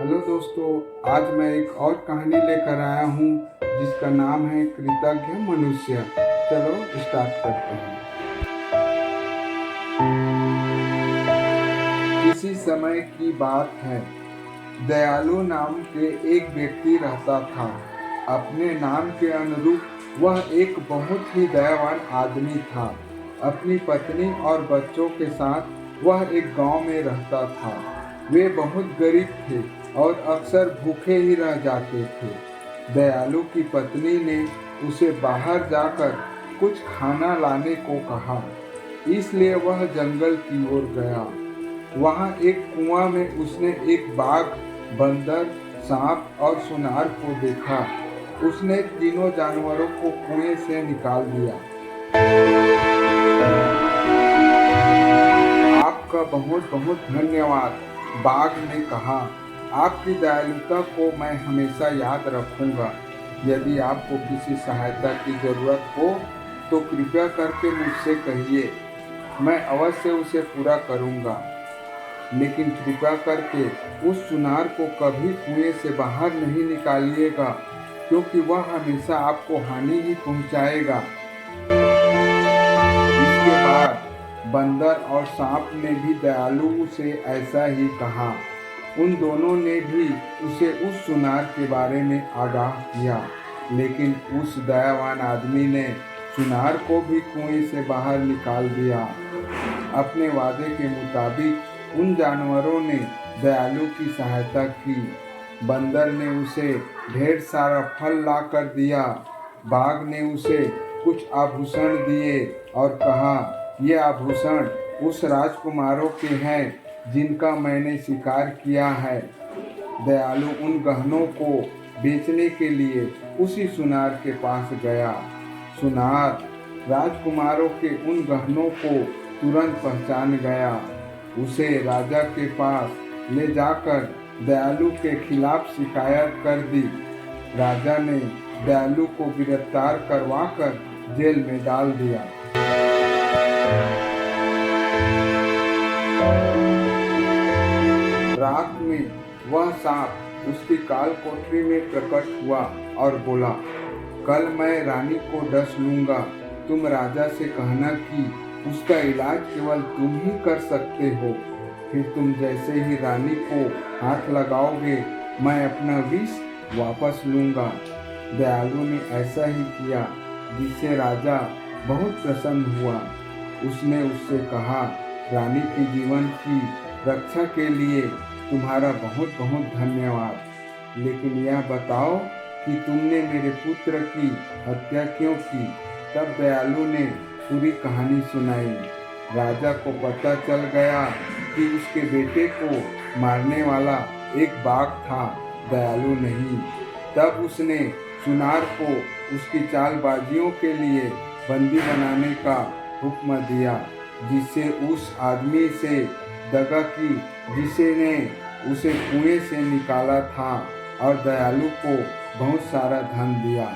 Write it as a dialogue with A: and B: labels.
A: Hello दोस्तों, आज मैं एक और कहानी लेकर आया हूँ जिसका नाम है कृतज्ञ मनुष्य। चलो स्टार्ट करते हैं। किसी समय की बात है, दयालु नाम के एक व्यक्ति रहता था। अपने नाम के अनुरूप वह एक बहुत ही दयावान आदमी था। अपनी पत्नी और बच्चों के साथ वह एक गांव में रहता था। वे बहुत गरीब थे और अक्सर भूखे ही रह जाते थे। दयालु की पत्नी ने उसे बाहर जाकर कुछ खाना लाने को कहा, इसलिए वह जंगल की ओर गया। वहां एक कुआं में उसने एक बाघ, बंदर, सांप और सुनार को देखा। उसने तीनों जानवरों को कुएं से निकाल दिया। आपका बहुत बहुत धन्यवाद, बाघ ने कहा। आपकी दयालुता को मैं हमेशा याद रखूंगा। यदि आपको किसी सहायता की जरूरत हो तो कृपया करके मुझसे कहिए, मैं अवश्य उसे पूरा करूंगा। लेकिन कृपया करके उस सुनार को कभी कुएं से बाहर नहीं निकालिएगा, क्योंकि वह हमेशा आपको हानि ही पहुंचाएगा। इसके बाद बंदर और सांप ने भी दयालु से ऐसा ही कहा। उन दोनों ने भी उसे उस सुनार के बारे में आगाह किया, लेकिन उस दयावान आदमी ने सुनार को भी कुएं से बाहर निकाल दिया। अपने वादे के मुताबिक उन जानवरों ने दयालु की सहायता की। बंदर ने उसे ढेर सारा फल ला कर दिया। बाघ ने उसे कुछ आभूषण दिए और कहा, ये आभूषण उस राजकुमारों के हैं जिनका मैंने शिकार किया है। दयालु उन गहनों को बेचने के लिए उसी सुनार के पास गया। सुनार राजकुमारों के उन गहनों को तुरंत पहचान गया। उसे राजा के पास ले जाकर दयालु के खिलाफ शिकायत कर दी। राजा ने दयालु को गिरफ्तार करवाकर जेल में डाल दिया। रात में वह सांप उसकी काल कोठरी में प्रकट हुआ और बोला, कल मैं रानी को डस लूंगा। तुम राजा से कहना कि उसका इलाज केवल तुम ही कर सकते हो। फिर तुम जैसे ही रानी को हाथ लगाओगे, मैं अपना विष वापस लूंगा। दयालु ने ऐसा ही किया, जिससे राजा बहुत प्रसन्न हुआ। उसने उससे कहा, रानी के जीवन की रक्षा के लिए तुम्हारा बहुत बहुत धन्यवाद। लेकिन यह बताओ कि तुमने मेरे पुत्र की हत्या क्यों की? तब दयालु ने पूरी कहानी सुनाई। राजा को पता चल गया कि उसके बेटे को मारने वाला एक बाघ था, दयालु नहीं। तब उसने सुनार को उसकी चालबाजियों के लिए बंदी बनाने का हुक्म दिया, जिससे उस आदमी से दगा की जिसने उसे कुएं से निकाला था, और दयालु को बहुत सारा धन दिया।